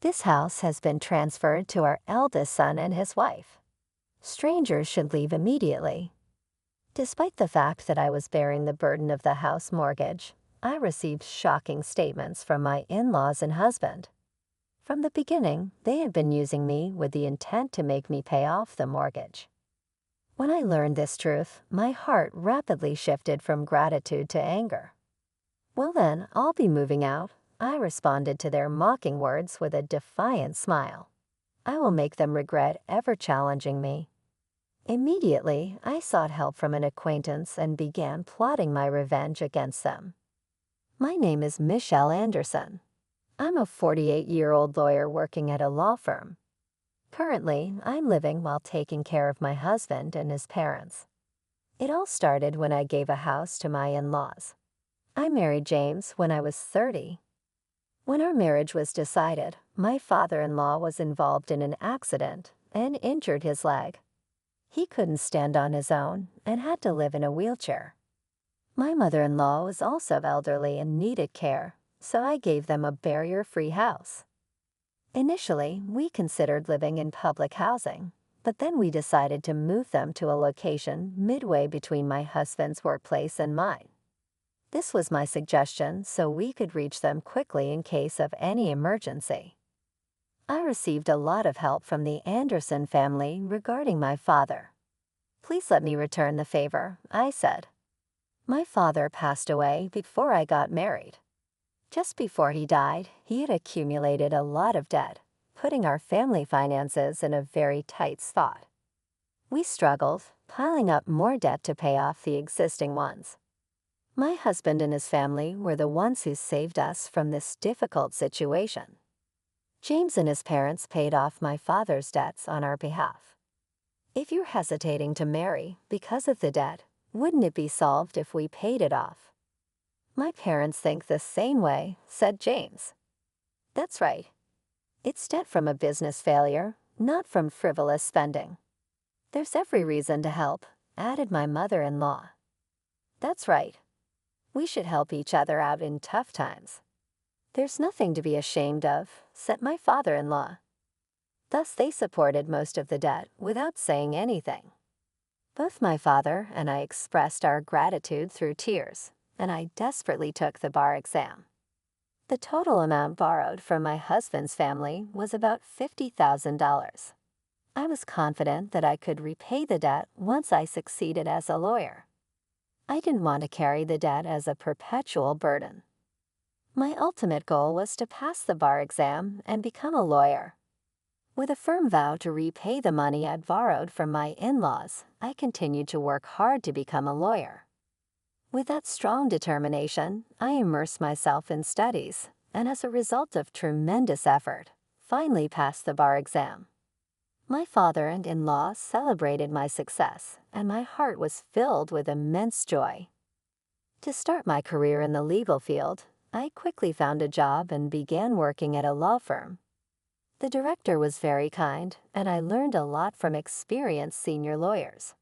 This house has been transferred to our eldest son and his wife. Strangers should leave immediately. Despite the fact that I was bearing the burden of the house mortgage, I received shocking statements from my in-laws and husband. From the beginning, they had been using me with the intent to make me pay off the mortgage. When I learned this truth, my heart rapidly shifted from gratitude to anger. "Well then, I'll be moving out," I responded to their mocking words with a defiant smile. "I will make them regret ever challenging me." Immediately, I sought help from an acquaintance and began plotting my revenge against them. My name is Michelle Anderson. I'm a 48-year-old lawyer working at a law firm. Currently, I'm living while taking care of my husband and his parents. It all started when I gave a house to my in-laws. I married James when I was 30. When our marriage was decided, my father-in-law was involved in an accident and injured his leg. He couldn't stand on his own and had to live in a wheelchair. My mother-in-law was also elderly and needed care, so I gave them a barrier-free house. Initially, we considered living in public housing, but then we decided to move them to a location midway between my husband's workplace and mine. This was my suggestion so we could reach them quickly in case of any emergency. I received a lot of help from the Anderson family regarding my father. "Please let me return the favor," I said. My father passed away before I got married. Just before he died, he had accumulated a lot of debt, putting our family finances in a very tight spot. We struggled, piling up more debt to pay off the existing ones. My husband and his family were the ones who saved us from this difficult situation. James and his parents paid off my father's debts on our behalf. If you're hesitating to marry because of the debt, wouldn't it be solved if we paid it off? "My parents think the same way," said James. "That's right. It's debt from a business failure, not from frivolous spending." "There's every reason to help," added my mother-in-law. "That's right. We should help each other out in tough times." "There's nothing to be ashamed of," said my father-in-law. Thus they supported most of the debt without saying anything. Both my father and I expressed our gratitude through tears, and I desperately took the bar exam. The total amount borrowed from my husband's family was about $50,000. I was confident that I could repay the debt once I succeeded as a lawyer. I didn't want to carry the debt as a perpetual burden. My ultimate goal was to pass the bar exam and become a lawyer. With a firm vow to repay the money I'd borrowed from my in-laws, I continued to work hard to become a lawyer. With that strong determination, I immersed myself in studies, and as a result of tremendous effort, finally passed the bar exam. My father and in-laws celebrated my success, and my heart was filled with immense joy. To start my career in the legal field, I quickly found a job and began working at a law firm. The director was very kind, and I learned a lot from experienced senior lawyers.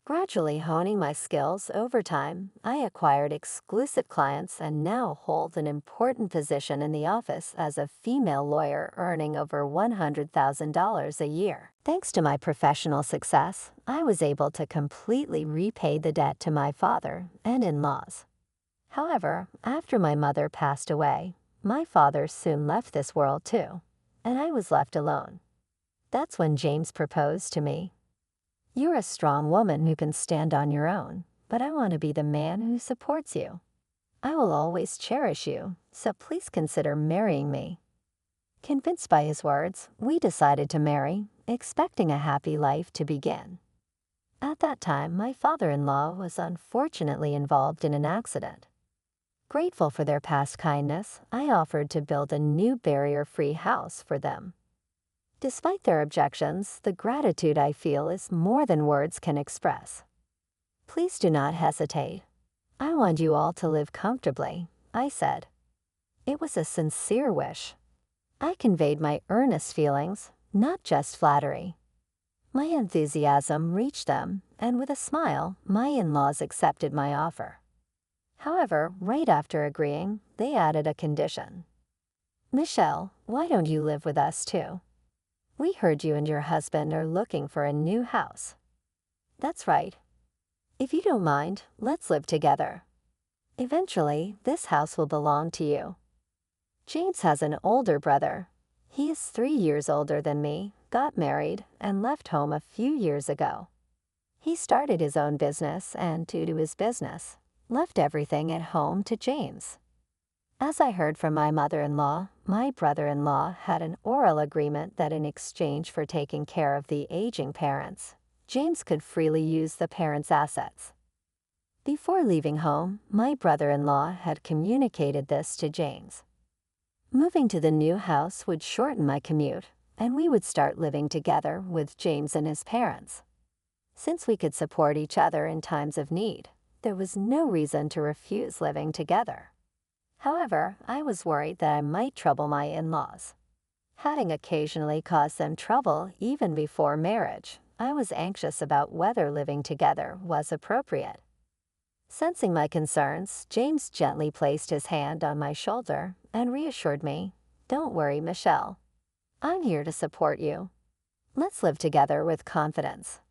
Gradually honing my skills over time, I acquired exclusive clients and now hold an important position in the office as a female lawyer earning over $100,000 a year. Thanks to my professional success, I was able to completely repay the debt to my father and in-laws. However, after my mother passed away, my father soon left this world too, and I was left alone. That's when James proposed to me. "You're a strong woman who can stand on your own, but I want to be the man who supports you. I will always cherish you, so please consider marrying me." Convinced by his words, we decided to marry, expecting a happy life to begin. At that time, my father-in-law was unfortunately involved in an accident. Grateful for their past kindness, I offered to build a new barrier-free house for them. Despite their objections, the gratitude I feel is more than words can express. "Please do not hesitate. I want you all to live comfortably," I said. It was a sincere wish. I conveyed my earnest feelings, not just flattery. My enthusiasm reached them, and with a smile, my in-laws accepted my offer. However, right after agreeing, they added a condition. "Michelle, Why don't you live with us too? We heard you and your husband are looking for a new house. That's right. If you don't mind, let's live together. Eventually, this house will belong to you. James has an older brother. He is 3 years older than me, got married, and left home a few years ago. He started his own business and, due to his business, left everything at home to James. As I heard from my mother-in-law, my brother-in-law had an oral agreement that in exchange for taking care of the aging parents, James could freely use the parents' assets. Before leaving home, my brother-in-law had communicated this to James. Moving to the new house would shorten my commute, and we would start living together with James and his parents. Since we could support each other in times of need, there was no reason to refuse living together. However, I was worried that I might trouble my in-laws. Having occasionally caused them trouble even before marriage, I was anxious about whether living together was appropriate. Sensing my concerns, James gently placed his hand on my shoulder and reassured me, "Don't worry, Michelle. I'm here to support you. Let's live together with confidence."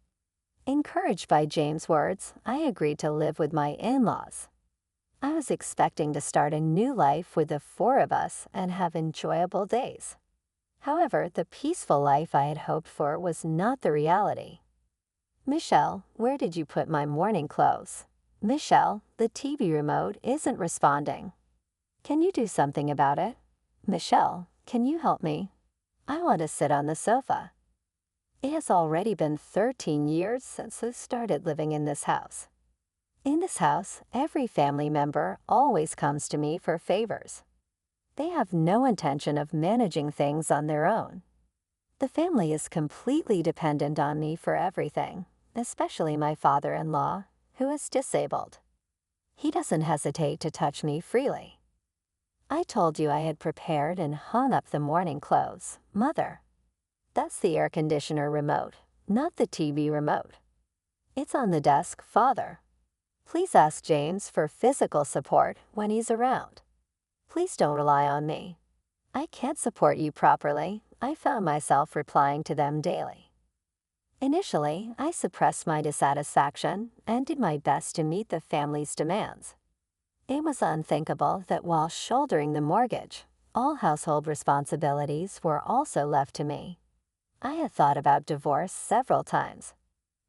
Encouraged by James' words, I agreed to live with my in-laws. I was expecting to start a new life with the 4 of us and have enjoyable days. However, the peaceful life I had hoped for was not the reality. "Michelle, where did you put my morning clothes? Michelle, the TV remote isn't responding. Can you do something about it? Michelle, can you help me? I want to sit on the sofa." It has already been 13 years since I started living in this house. In this house, every family member always comes to me for favors. They have no intention of managing things on their own. The family is completely dependent on me for everything, especially my father-in-law, who is disabled. He doesn't hesitate to touch me freely. I told you I had prepared and hung up the morning clothes, Mother. That's the air conditioner remote, not the TV remote. It's on the desk, Father. Please ask James for physical support when he's around. Please don't rely on me. I can't support you properly. I found myself replying to them daily. Initially, I suppressed my dissatisfaction and did my best to meet the family's demands. It was unthinkable that while shouldering the mortgage, all household responsibilities were also left to me. I had thought about divorce several times.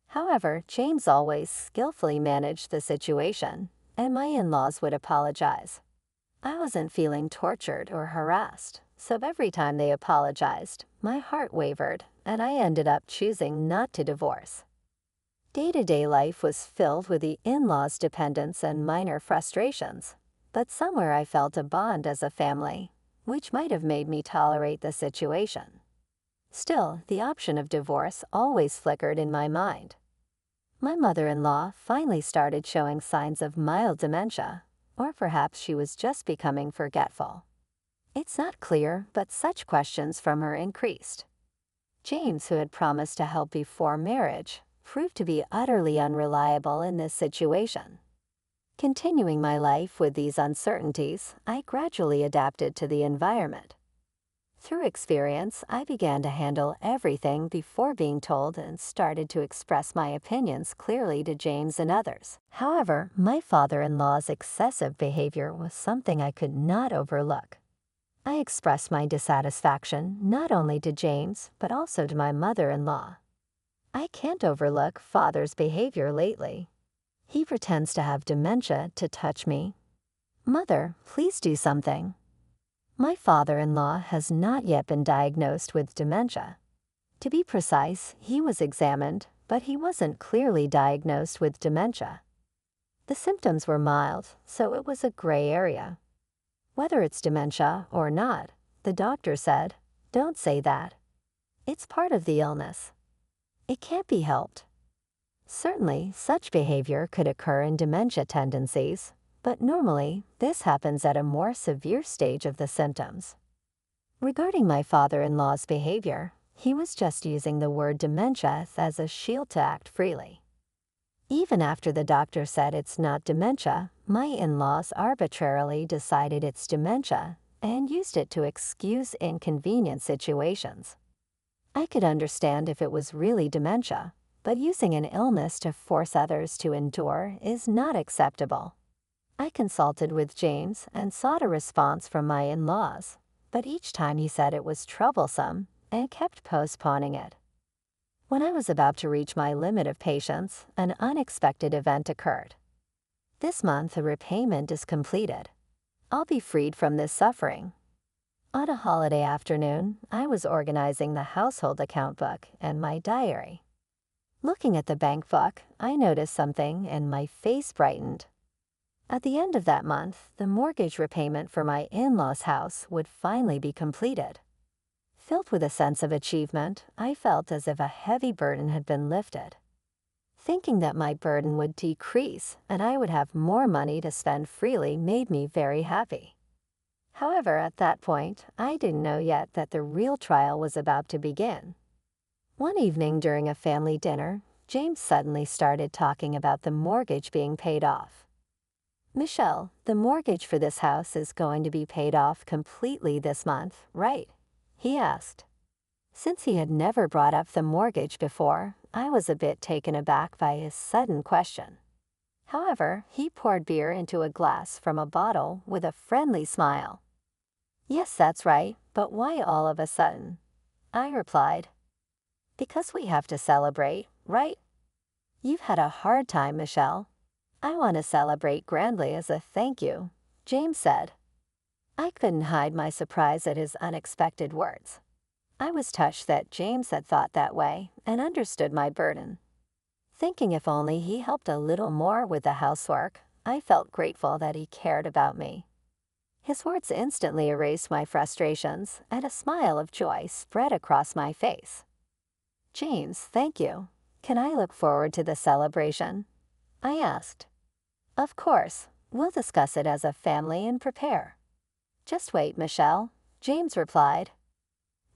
However, James always skillfully managed the situation, and my in-laws would apologize. I wasn't feeling tortured or harassed, so every time they apologized, my heart wavered, and I ended up choosing not to divorce. Day-to-day life was filled with the in-laws' dependence and minor frustrations, but somewhere I felt a bond as a family, which might have made me tolerate the situation. Still, the option of divorce always flickered in my mind. My mother-in-law finally started showing signs of mild dementia, or perhaps she was just becoming forgetful. It's not clear, but such questions from her increased. James, who had promised to help before marriage, proved to be utterly unreliable in this situation. Continuing my life with these uncertainties, I gradually adapted to the environment. Through experience, I began to handle everything before being told and started to express my opinions clearly to James and others. However, my father-in-law's excessive behavior was something I could not overlook. I expressed my dissatisfaction not only to James, but also to my mother-in-law. I can't overlook Father's behavior lately. He pretends to have dementia to touch me. Mother, please do something. My father-in-law has not yet been diagnosed with dementia. To be precise, he was examined, but he wasn't clearly diagnosed with dementia. The symptoms were mild, so it was a gray area. Whether it's dementia or not, the doctor said, "Don't say that. It's part of the illness. It can't be helped." Certainly, such behavior could occur in dementia tendencies, but normally, this happens at a more severe stage of the symptoms. Regarding my father-in-law's behavior, he was just using the word dementia as a shield to act freely. Even after the doctor said it's not dementia, my in-laws arbitrarily decided it's dementia and used it to excuse inconvenient situations. I could understand if it was really dementia, but using an illness to force others to endure is not acceptable. I consulted with James and sought a response from my in-laws, but each time he said it was troublesome and kept postponing it. When I was about to reach my limit of patience, an unexpected event occurred. This month, a repayment is completed. I'll be freed from this suffering. On a holiday afternoon, I was organizing the household account book and my diary. Looking at the bank book, I noticed something and my face brightened. At the end of that month, the mortgage repayment for my in-laws' house would finally be completed. Filled with a sense of achievement, I felt as if a heavy burden had been lifted. Thinking that my burden would decrease and I would have more money to spend freely made me very happy. However, at that point, I didn't know yet that the real trial was about to begin. One evening during a family dinner, James suddenly started talking about the mortgage being paid off. "Michelle, the mortgage for this house is going to be paid off completely this month, right?" he asked. Since he had never brought up the mortgage before, I was a bit taken aback by his sudden question. However, he poured beer into a glass from a bottle with a friendly smile. "Yes, that's right, but why all of a sudden?" I replied. "Because we have to celebrate, right? You've had a hard time, Michelle. I want to celebrate grandly as a thank you," James said. I couldn't hide my surprise at his unexpected words. I was touched that James had thought that way and understood my burden. Thinking if only he helped a little more with the housework, I felt grateful that he cared about me. His words instantly erased my frustrations, and a smile of joy spread across my face. "James, thank you. Can I look forward to the celebration?" I asked. "Of course. We'll discuss it as a family and prepare." "Just wait, Michelle," James replied.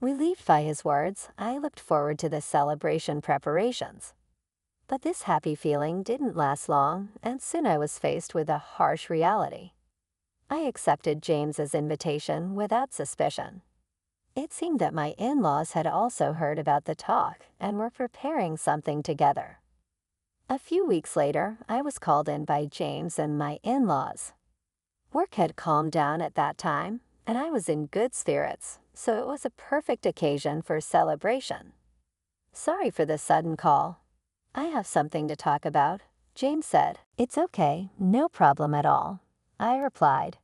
Relieved by his words, I looked forward to the celebration preparations. But this happy feeling didn't last long, and soon I was faced with a harsh reality. I accepted James's invitation without suspicion. It seemed that my in-laws had also heard about the talk and were preparing something together. A few weeks later, I was called in by James and my in-laws. Work had calmed down at that time, and I was in good spirits, so it was a perfect occasion for celebration. "Sorry for the sudden call. I have something to talk about," James said. "It's okay, no problem at all," I replied.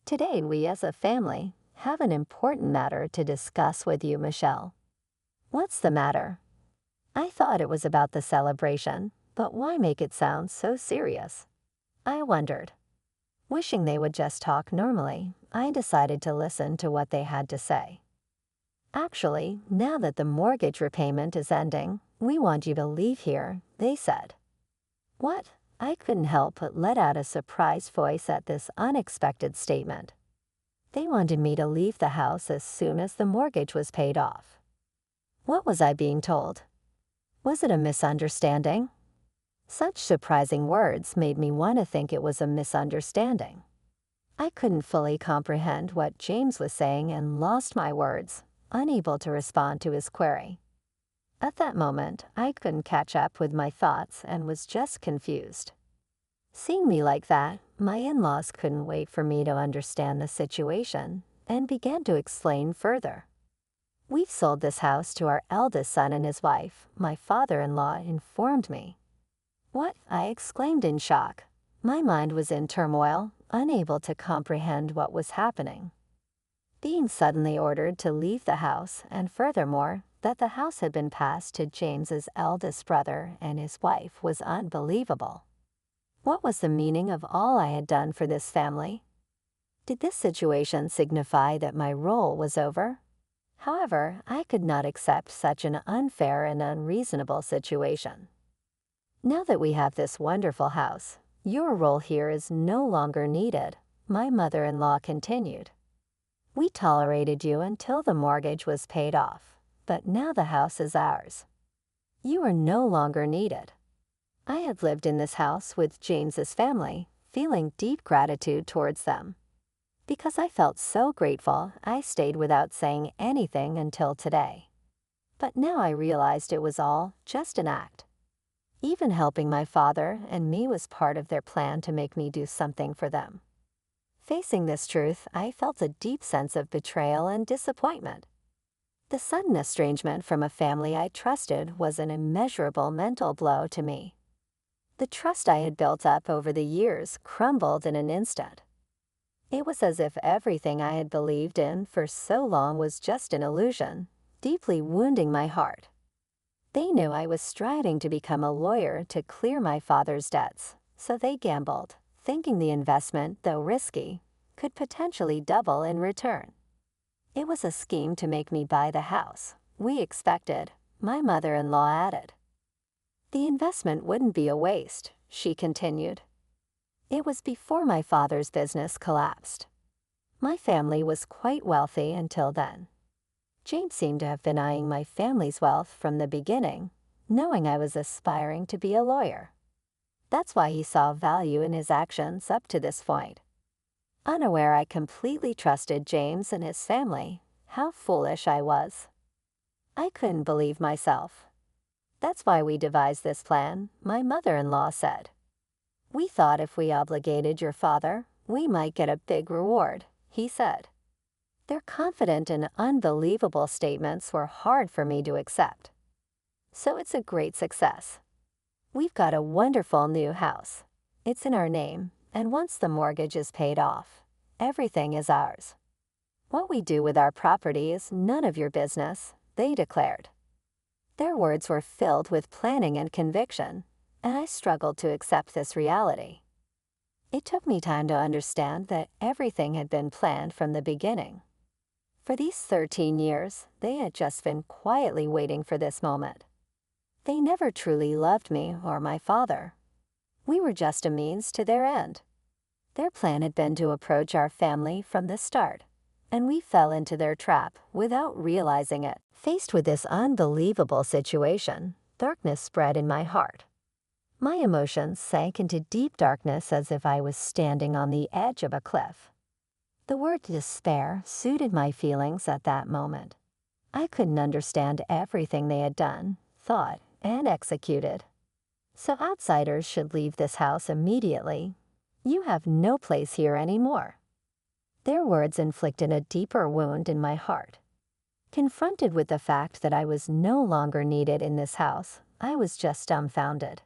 "Today we as a family have an important matter to discuss with you, Michelle." "What's the matter?" I thought it was about the celebration, but why make it sound so serious? I wondered. Wishing they would just talk normally, I decided to listen to what they had to say. "Actually, now that the mortgage repayment is ending, we want you to leave here," they said. "What?" I couldn't help but let out a surprised voice at this unexpected statement. They wanted me to leave the house as soon as the mortgage was paid off. What was I being told? Was it a misunderstanding? Such surprising words made me want to think it was a misunderstanding. I couldn't fully comprehend what James was saying and lost my words, unable to respond to his query. At that moment, I couldn't catch up with my thoughts and was just confused. Seeing me like that, my in-laws couldn't wait for me to understand the situation and began to explain further. "We've sold this house to our eldest son and his wife," my father-in-law informed me. "What?" I exclaimed in shock. My mind was in turmoil, unable to comprehend what was happening. Being suddenly ordered to leave the house, and furthermore, that the house had been passed to James's eldest brother and his wife, was unbelievable. What was the meaning of all I had done for this family? Did this situation signify that my role was over? However, I could not accept such an unfair and unreasonable situation. "Now that we have this wonderful house, your role here is no longer needed," my mother-in-law continued. "We tolerated you until the mortgage was paid off, but now the house is ours. You are no longer needed." I had lived in this house with James's family, feeling deep gratitude towards them. Because I felt so grateful, I stayed without saying anything until today. But now I realized it was all just an act. Even helping my father and me was part of their plan to make me do something for them. Facing this truth, I felt a deep sense of betrayal and disappointment. The sudden estrangement from a family I trusted was an immeasurable mental blow to me. The trust I had built up over the years crumbled in an instant. It was as if everything I had believed in for so long was just an illusion, deeply wounding my heart. They knew I was striving to become a lawyer to clear my father's debts, so they gambled, thinking the investment, though risky, could potentially double in return. It was a scheme to make me buy the house we expected, my mother-in-law added. The investment wouldn't be a waste, she continued. It was before my father's business collapsed. My family was quite wealthy until then. James seemed to have been eyeing my family's wealth from the beginning, knowing I was aspiring to be a lawyer. That's why he saw value in his actions up to this point. Unaware I completely trusted James and his family, how foolish I was. I couldn't believe myself. That's why we devised this plan, my mother-in-law said. We thought if we obligated your father, we might get a big reward, he said. Their confident and unbelievable statements were hard for me to accept. So it's a great success. We've got a wonderful new house. It's in our name, and once the mortgage is paid off, everything is ours. What we do with our property is none of your business, they declared. Their words were filled with planning and conviction, and I struggled to accept this reality. It took me time to understand that everything had been planned from the beginning. For these 13 years, they had just been quietly waiting for this moment. They never truly loved me or my father. We were just a means to their end. Their plan had been to approach our family from the start, and we fell into their trap without realizing it. Faced with this unbelievable situation, darkness spread in my heart. My emotions sank into deep darkness as if I was standing on the edge of a cliff. The word despair suited my feelings at that moment. I couldn't understand everything they had done, thought, and executed. So outsiders should leave this house immediately. You have no place here anymore. Their words inflicted a deeper wound in my heart. Confronted with the fact that I was no longer needed in this house, I was just dumbfounded.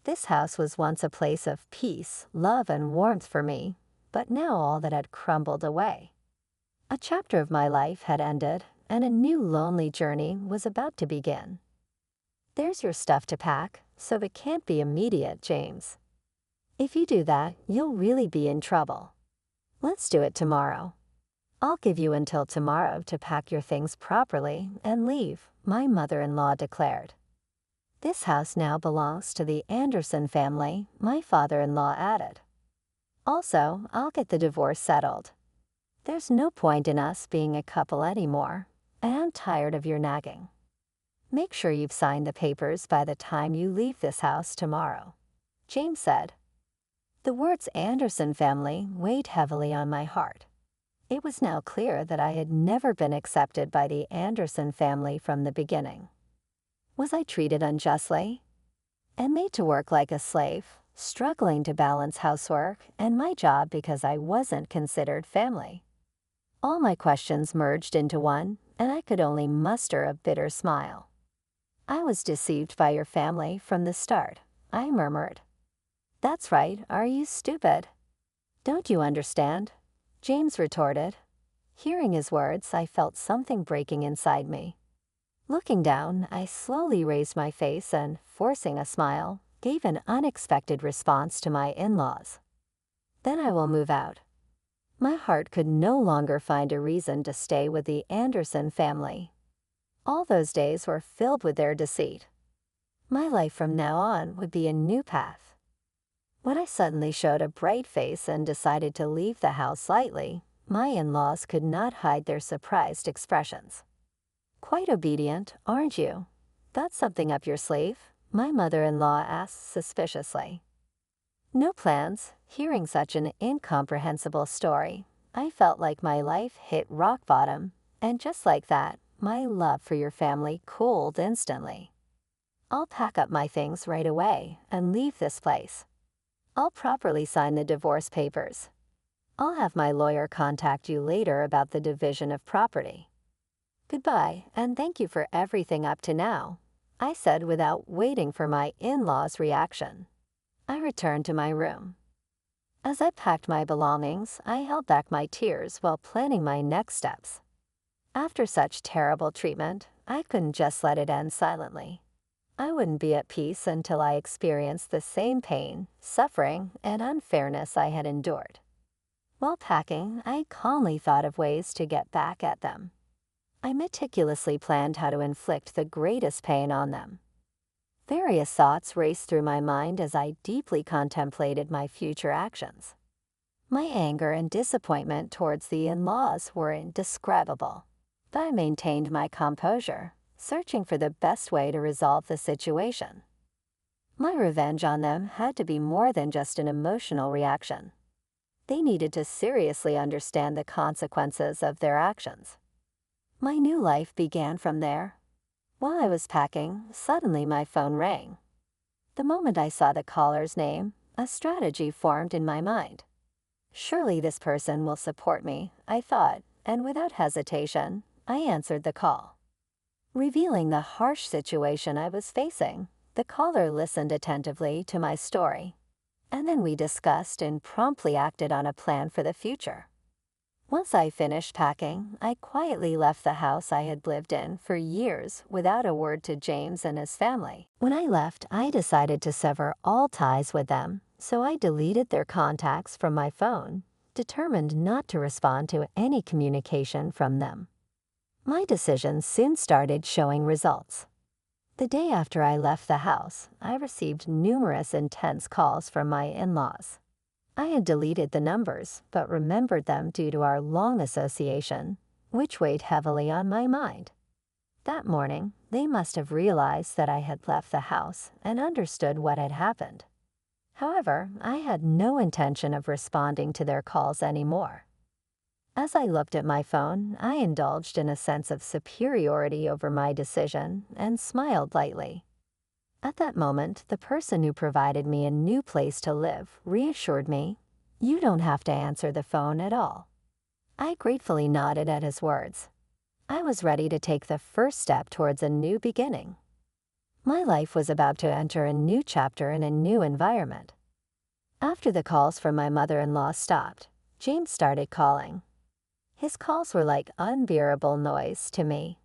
This house was once a place of peace, love, and warmth for me, but now all that had crumbled away. A chapter of my life had ended, and a new lonely journey was about to begin. There's your stuff to pack, so it can't be immediate, James. If you do that, you'll really be in trouble. Let's do it tomorrow. I'll give you until tomorrow to pack your things properly and leave, my mother-in-law declared. This house now belongs to the Anderson family, my father-in-law added. Also, I'll get the divorce settled. There's no point in us being a couple anymore, and I'm tired of your nagging. Make sure you've signed the papers by the time you leave this house tomorrow, James said. The words Anderson family weighed heavily on my heart. It was now clear that I had never been accepted by the Anderson family from the beginning. Was I treated unjustly? And made to work like a slave, struggling to balance housework and my job because I wasn't considered family? All my questions merged into one, and I could only muster a bitter smile. I was deceived by your family from the start, I murmured. That's right, are you stupid? Don't you understand? James retorted. Hearing his words, I felt something breaking inside me. Looking down, I slowly raised my face and, forcing a smile, gave an unexpected response to my in-laws. Then I will move out. My heart could no longer find a reason to stay with the Anderson family. All those days were filled with their deceit. My life from now on would be a new path. When I suddenly showed a bright face and decided to leave the house lightly, my in-laws could not hide their surprised expressions. Quite obedient, aren't you? That's something up your sleeve, my mother-in-law asked suspiciously. No plans. Hearing such an incomprehensible story, I felt like my life hit rock bottom, and just like that, my love for your family cooled instantly. I'll pack up my things right away and leave this place. I'll properly sign the divorce papers. I'll have my lawyer contact you later about the division of property. Goodbye, and thank you for everything up to now, I said without waiting for my in-laws' reaction. I returned to my room. As I packed my belongings, I held back my tears while planning my next steps. After such terrible treatment, I couldn't just let it end silently. I wouldn't be at peace until I experienced the same pain, suffering, and unfairness I had endured. While packing, I calmly thought of ways to get back at them. I meticulously planned how to inflict the greatest pain on them. Various thoughts raced through my mind as I deeply contemplated my future actions. My anger and disappointment towards the in-laws were indescribable, but I maintained my composure, searching for the best way to resolve the situation. My revenge on them had to be more than just an emotional reaction. They needed to seriously understand the consequences of their actions. My new life began from there. While I was packing, suddenly my phone rang. The moment I saw the caller's name, a strategy formed in my mind. Surely this person will support me, I thought, and without hesitation, I answered the call. Revealing the harsh situation I was facing, the caller listened attentively to my story, and then we discussed and promptly acted on a plan for the future. Once I finished packing, I quietly left the house I had lived in for years without a word to James and his family. When I left, I decided to sever all ties with them, so I deleted their contacts from my phone, determined not to respond to any communication from them. My decision soon started showing results. The day after I left the house, I received numerous intense calls from my in-laws. I had deleted the numbers, but remembered them due to our long association, which weighed heavily on my mind. That morning, they must have realized that I had left the house and understood what had happened. However, I had no intention of responding to their calls anymore. As I looked at my phone, I indulged in a sense of superiority over my decision and smiled lightly. At that moment, the person who provided me a new place to live reassured me, "You don't have to answer the phone at all." I gratefully nodded at his words. I was ready to take the first step towards a new beginning. My life was about to enter a new chapter in a new environment. After the calls from my mother-in-law stopped, James started calling. His calls were like unbearable noise to me.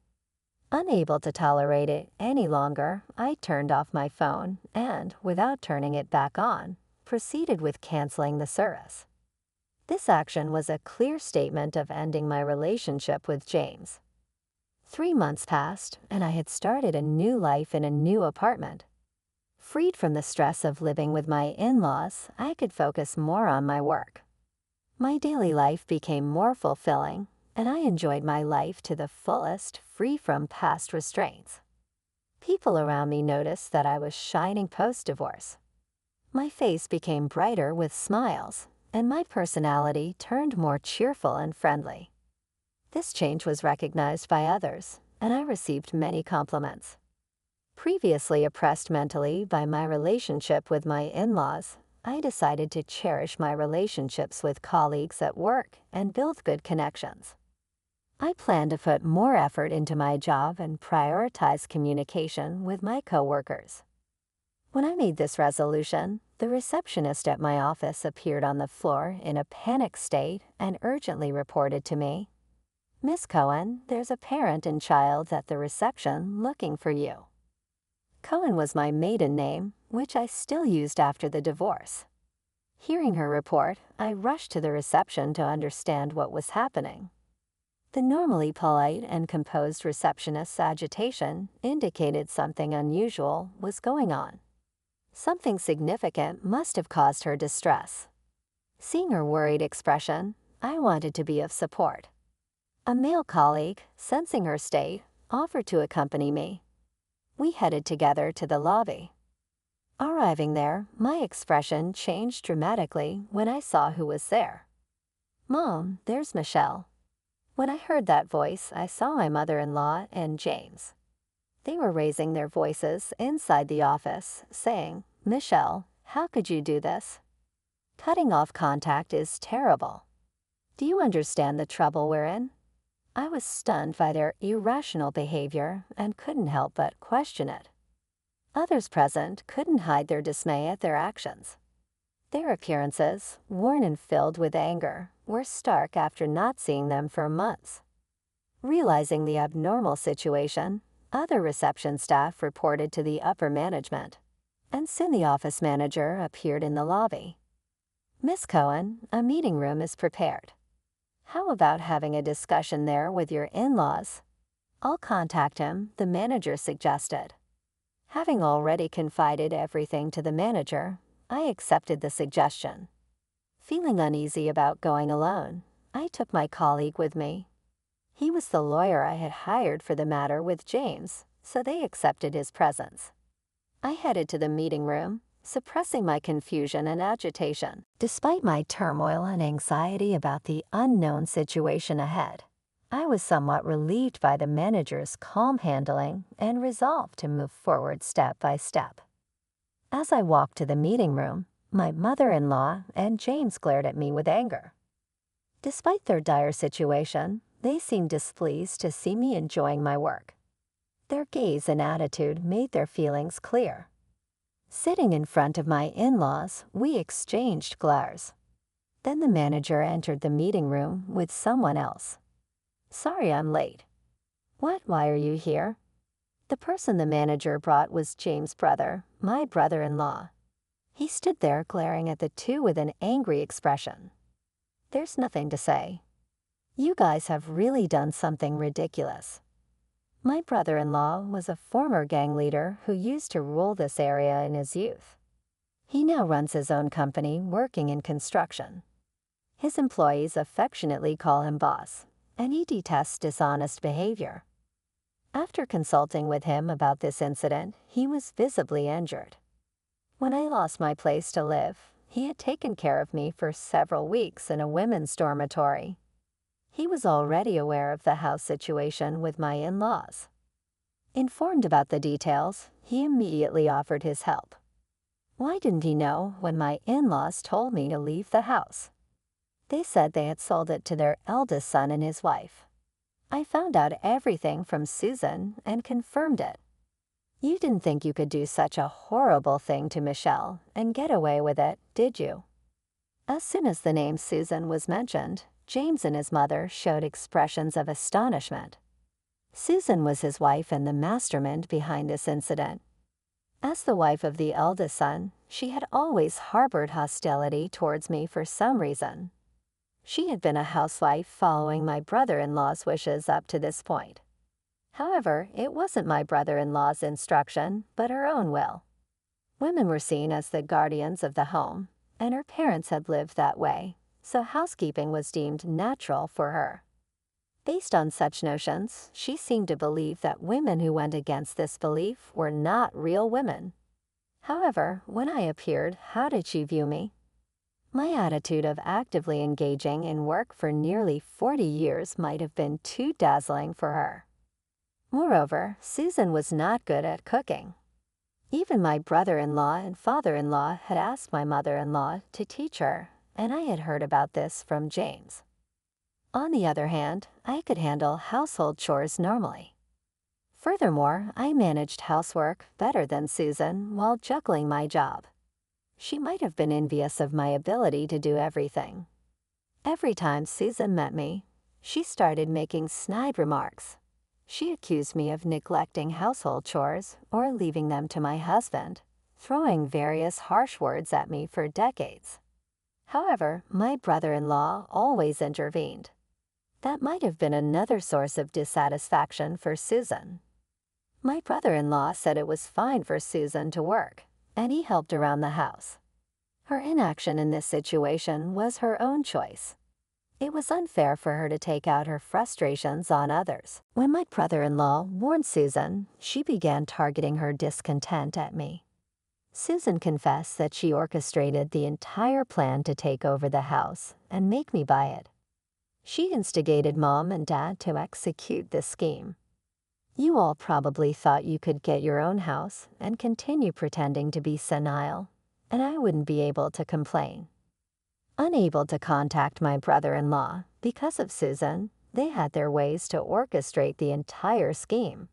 Unable to tolerate it any longer, I turned off my phone and, without turning it back on, proceeded with canceling the service. This action was a clear statement of ending my relationship with James. 3 months passed, and I had started a new life in a new apartment. Freed from the stress of living with my in-laws, I could focus more on my work. My daily life became more fulfilling, and I enjoyed my life to the fullest, free from past restraints. People around me noticed that I was shining post-divorce. My face became brighter with smiles, and my personality turned more cheerful and friendly. This change was recognized by others, and I received many compliments. Previously oppressed mentally by my relationship with my in-laws, I decided to cherish my relationships with colleagues at work and build good connections. I plan to put more effort into my job and prioritize communication with my coworkers. When I made this resolution, the receptionist at my office appeared on the floor in a panicked state and urgently reported to me, "Miss Cohen, there's a parent and child at the reception looking for you." Cohen was my maiden name, which I still used after the divorce. Hearing her report, I rushed to the reception to understand what was happening. The normally polite and composed receptionist's agitation indicated something unusual was going on. Something significant must have caused her distress. Seeing her worried expression, I wanted to be of support. A male colleague, sensing her state, offered to accompany me. We headed together to the lobby. Arriving there, my expression changed dramatically when I saw who was there. "Mom, there's Michelle." When I heard that voice, I saw my mother-in-law and James. They were raising their voices inside the office, saying, "Michelle, how could you do this? Cutting off contact is terrible. Do you understand the trouble we're in?" I was stunned by their irrational behavior and couldn't help but question it. Others present couldn't hide their dismay at their actions. Their appearances, worn and filled with anger, were stark after not seeing them for months. Realizing the abnormal situation, other reception staff reported to the upper management, and soon the office manager appeared in the lobby. "Miss Cohen, a meeting room is prepared. How about having a discussion there with your in-laws?" "I'll contact him," the manager suggested. Having already confided everything to the manager, I accepted the suggestion. Feeling uneasy about going alone, I took my colleague with me. He was the lawyer I had hired for the matter with James, so they accepted his presence. I headed to the meeting room, suppressing my confusion and agitation. Despite my turmoil and anxiety about the unknown situation ahead, I was somewhat relieved by the manager's calm handling and resolved to move forward step by step. As I walked to the meeting room, my mother-in-law and James glared at me with anger. Despite their dire situation, they seemed displeased to see me enjoying my work. Their gaze and attitude made their feelings clear. Sitting in front of my in-laws, we exchanged glares. Then the manager entered the meeting room with someone else. "Sorry I'm late." "What? Why are you here?" The person the manager brought was James' brother, my brother-in-law. He stood there glaring at the two with an angry expression. "There's nothing to say. You guys have really done something ridiculous." My brother-in-law was a former gang leader who used to rule this area in his youth. He now runs his own company working in construction. His employees affectionately call him boss, and he detests dishonest behavior. After consulting with him about this incident, he was visibly injured. When I lost my place to live, he had taken care of me for several weeks in a women's dormitory. He was already aware of the house situation with my in-laws. Informed about the details, he immediately offered his help. Why didn't he know when my in-laws told me to leave the house? They said they had sold it to their eldest son and his wife. I found out everything from Susan and confirmed it. "You didn't think you could do such a horrible thing to Michelle and get away with it, did you?" As soon as the name Susan was mentioned, James and his mother showed expressions of astonishment. Susan was his wife and the mastermind behind this incident. As the wife of the eldest son, she had always harbored hostility towards me for some reason. She had been a housewife following my brother-in-law's wishes up to this point. However, it wasn't my brother-in-law's instruction, but her own will. Women were seen as the guardians of the home, and her parents had lived that way, so housekeeping was deemed natural for her. Based on such notions, she seemed to believe that women who went against this belief were not real women. However, when I appeared, how did she view me? My attitude of actively engaging in work for nearly 40 years might have been too dazzling for her. Moreover, Susan was not good at cooking. Even my brother-in-law and father-in-law had asked my mother-in-law to teach her, and I had heard about this from James. On the other hand, I could handle household chores normally. Furthermore, I managed housework better than Susan while juggling my job. She might have been envious of my ability to do everything. Every time Susan met me, she started making snide remarks. She accused me of neglecting household chores or leaving them to my husband, throwing various harsh words at me for decades. However, my brother-in-law always intervened. That might have been another source of dissatisfaction for Susan. My brother-in-law said it was fine for Susan to work, and he helped around the house. Her inaction in this situation was her own choice. It was unfair for her to take out her frustrations on others. When my brother-in-law warned Susan, she began targeting her discontent at me. Susan confessed that she orchestrated the entire plan to take over the house and make me buy it. She instigated Mom and Dad to execute this scheme. You all probably thought you could get your own house and continue pretending to be senile, and I wouldn't be able to complain. Unable to contact my brother-in-law because of Susan, they had their ways to orchestrate the entire scheme.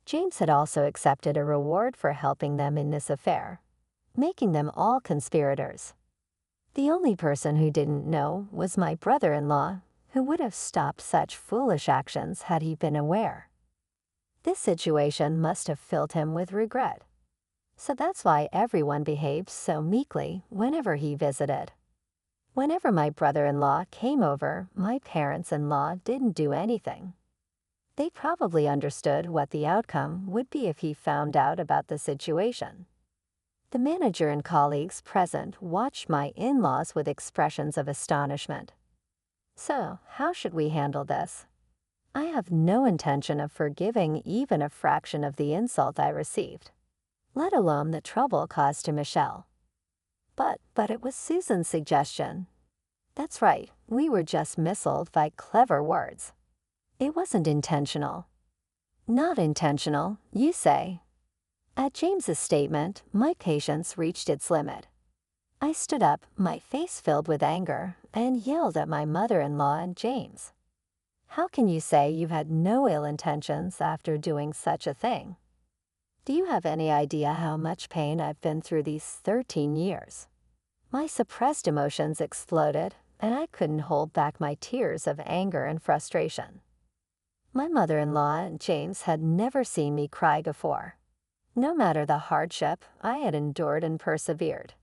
James had also accepted a reward for helping them in this affair, making them all conspirators. The only person who didn't know was my brother-in-law, who would have stopped such foolish actions had he been aware. This situation must have filled him with regret. So that's why everyone behaved so meekly whenever he visited. Whenever my brother-in-law came over, my parents-in-law didn't do anything. They probably understood what the outcome would be if he found out about the situation. The manager and colleagues present watched my in-laws with expressions of astonishment. So, how should we handle this? I have no intention of forgiving even a fraction of the insult I received, let alone the trouble caused to Michelle. But it was Susan's suggestion. That's right, we were just misled by clever words. It wasn't intentional. Not intentional, you say. At James's statement, my patience reached its limit. I stood up, my face filled with anger, and yelled at my mother-in-law and James. How can you say you had no ill intentions after doing such a thing? Do you have any idea how much pain I've been through these 13 years? My suppressed emotions exploded, and I couldn't hold back my tears of anger and frustration. My mother-in-law and James had never seen me cry before. No matter the hardship, I had endured and persevered.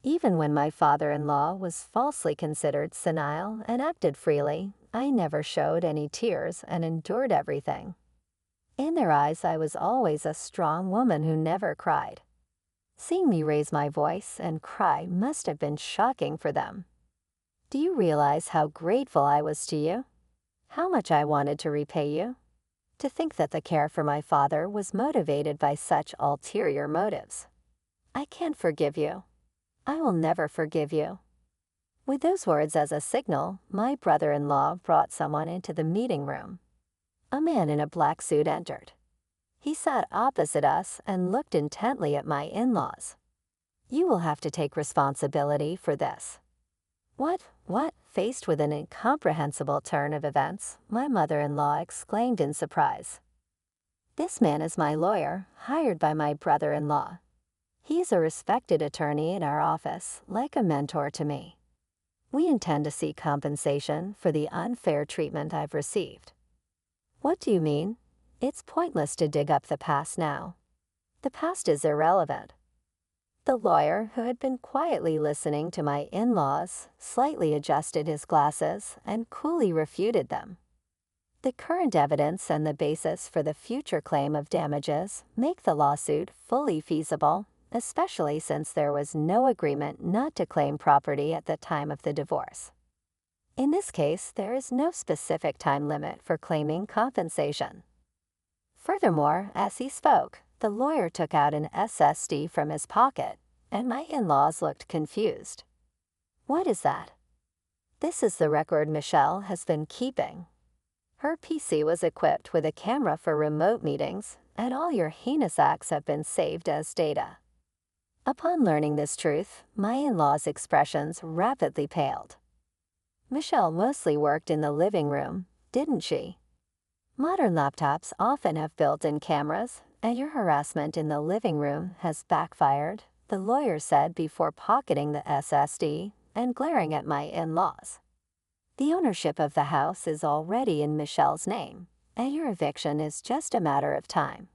Even when my father-in-law was falsely considered senile and acted freely, I never showed any tears and endured everything. In their eyes, I was always a strong woman who never cried. Seeing me raise my voice and cry must have been shocking for them. Do you realize how grateful I was to you? How much I wanted to repay you? To think that the care for my father was motivated by such ulterior motives. I can't forgive you. I will never forgive you. With those words as a signal, my brother-in-law brought someone into the meeting room. A man in a black suit entered. He sat opposite us and looked intently at my in-laws. You will have to take responsibility for this. What? Faced with an incomprehensible turn of events, my mother-in-law exclaimed in surprise. This man is my lawyer, hired by my brother-in-law. He's a respected attorney in our office, like a mentor to me. We intend to seek compensation for the unfair treatment I've received. What do you mean? It's pointless to dig up the past now. The past is irrelevant. The lawyer, who had been quietly listening to my in-laws, slightly adjusted his glasses and coolly refuted them. The current evidence and the basis for the future claim of damages make the lawsuit fully feasible, especially since there was no agreement not to claim property at the time of the divorce. In this case, there is no specific time limit for claiming compensation. Furthermore, as he spoke, the lawyer took out an SSD from his pocket, and my in-laws looked confused. What is that? This is the record Michelle has been keeping. Her PC was equipped with a camera for remote meetings, and all your heinous acts have been saved as data. Upon learning this truth, my in-laws' expressions rapidly paled. Michelle mostly worked in the living room, didn't she? Modern laptops often have built-in cameras, and your harassment in the living room has backfired, the lawyer said before pocketing the SSD and glaring at my in-laws. The ownership of the house is already in Michelle's name, and your eviction is just a matter of time.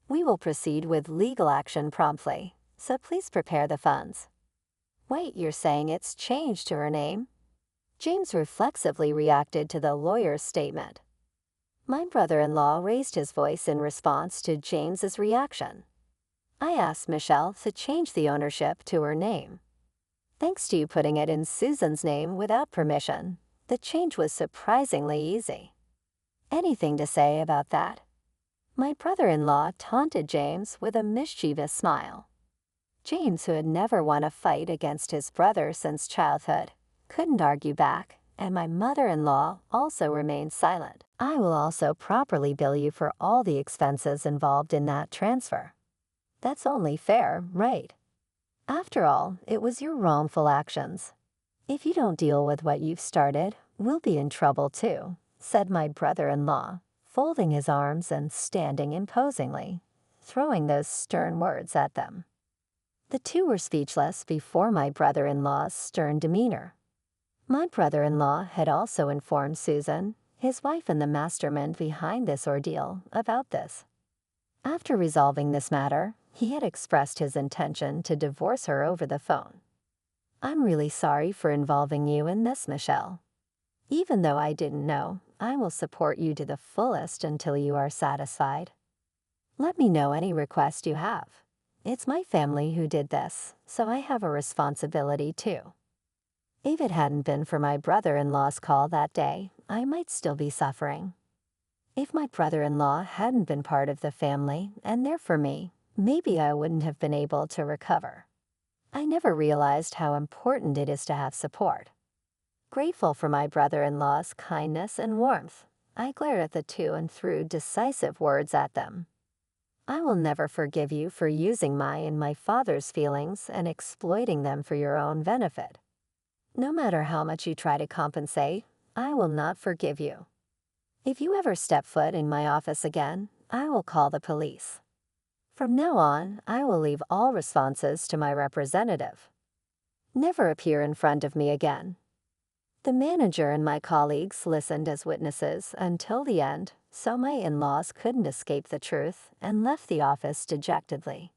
We will proceed with legal action promptly, so please prepare the funds. Wait, you're saying it's changed to her name? James reflexively reacted to the lawyer's statement. My brother-in-law raised his voice in response to James's reaction. I asked Michelle to change the ownership to her name. Thanks to you putting it in Susan's name without permission, the change was surprisingly easy. Anything to say about that? My brother-in-law taunted James with a mischievous smile. James, who had never won a fight against his brother since childhood, couldn't argue back and my mother-in-law also remains silent. I will also properly bill you for all the expenses involved in that transfer. That's only fair, right? After all, it was your wrongful actions. If you don't deal with what you've started, we'll be in trouble too, said my brother-in-law, folding his arms and standing imposingly, throwing those stern words at them. The two were speechless before my brother-in-law's stern demeanor. My brother-in-law had also informed Susan, his wife and the mastermind behind this ordeal, about this. After resolving this matter, he had expressed his intention to divorce her over the phone. I'm really sorry for involving you in this, Michelle. Even though I didn't know, I will support you to the fullest until you are satisfied. Let me know any request you have. It's my family who did this, so I have a responsibility too. If it hadn't been for my brother-in-law's call that day, I might still be suffering. If my brother-in-law hadn't been part of the family and there for me, maybe I wouldn't have been able to recover. I never realized how important it is to have support. Grateful for my brother-in-law's kindness and warmth, I glared at the two and threw decisive words at them. I will never forgive you for using my and my father's feelings and exploiting them for your own benefit. No matter how much you try to compensate, I will not forgive you. If you ever step foot in my office again, I will call the police. From now on, I will leave all responses to my representative. Never appear in front of me again. The manager and my colleagues listened as witnesses until the end, so my in-laws couldn't escape the truth and left the office dejectedly.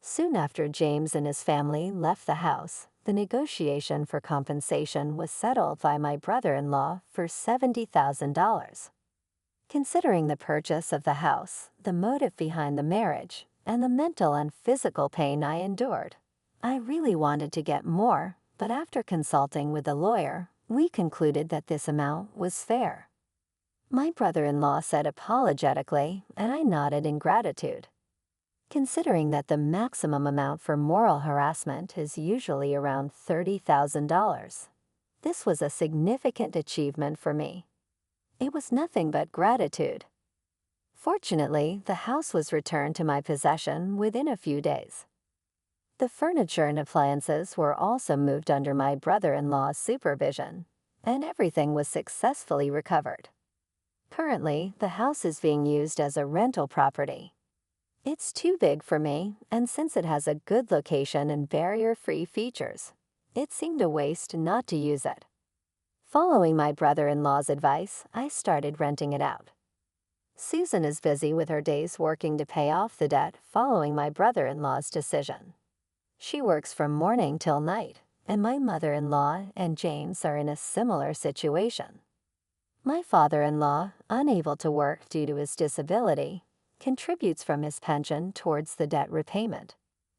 Soon after James and his family left the house, the negotiation for compensation was settled by my brother-in-law for $70,000. Considering the purchase of the house, the motive behind the marriage, and the mental and physical pain I endured, I really wanted to get more, but after consulting with a lawyer, we concluded that this amount was fair. My brother-in-law said apologetically, and I nodded in gratitude. Considering that the maximum amount for moral harassment is usually around $30,000, this was a significant achievement for me. It was nothing but gratitude. Fortunately, the house was returned to my possession within a few days. The furniture and appliances were also moved under my brother-in-law's supervision, and everything was successfully recovered. Currently, the house is being used as a rental property. It's too big for me, and since it has a good location and barrier-free features, it seemed a waste not to use it. Following my brother-in-law's advice, I started renting it out. Susan is busy with her days working to pay off the debt following my brother-in-law's decision. She works from morning till night, and my mother-in-law and James are in a similar situation. My father-in-law, unable to work due to his disability, contributes from his pension towards the debt repayment,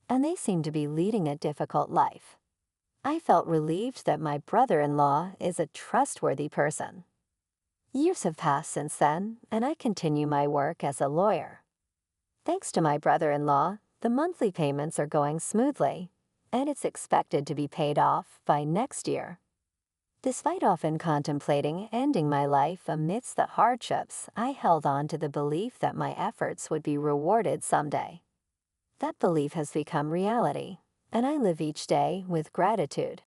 and they seem to be leading a difficult life. I felt relieved that my brother-in-law is a trustworthy person. Years have passed since then, and I continue my work as a lawyer. Thanks to my brother-in-law, the monthly payments are going smoothly, and it's expected to be paid off by next year. Despite often contemplating ending my life amidst the hardships, I held on to the belief that my efforts would be rewarded someday. That belief has become reality, and I live each day with gratitude.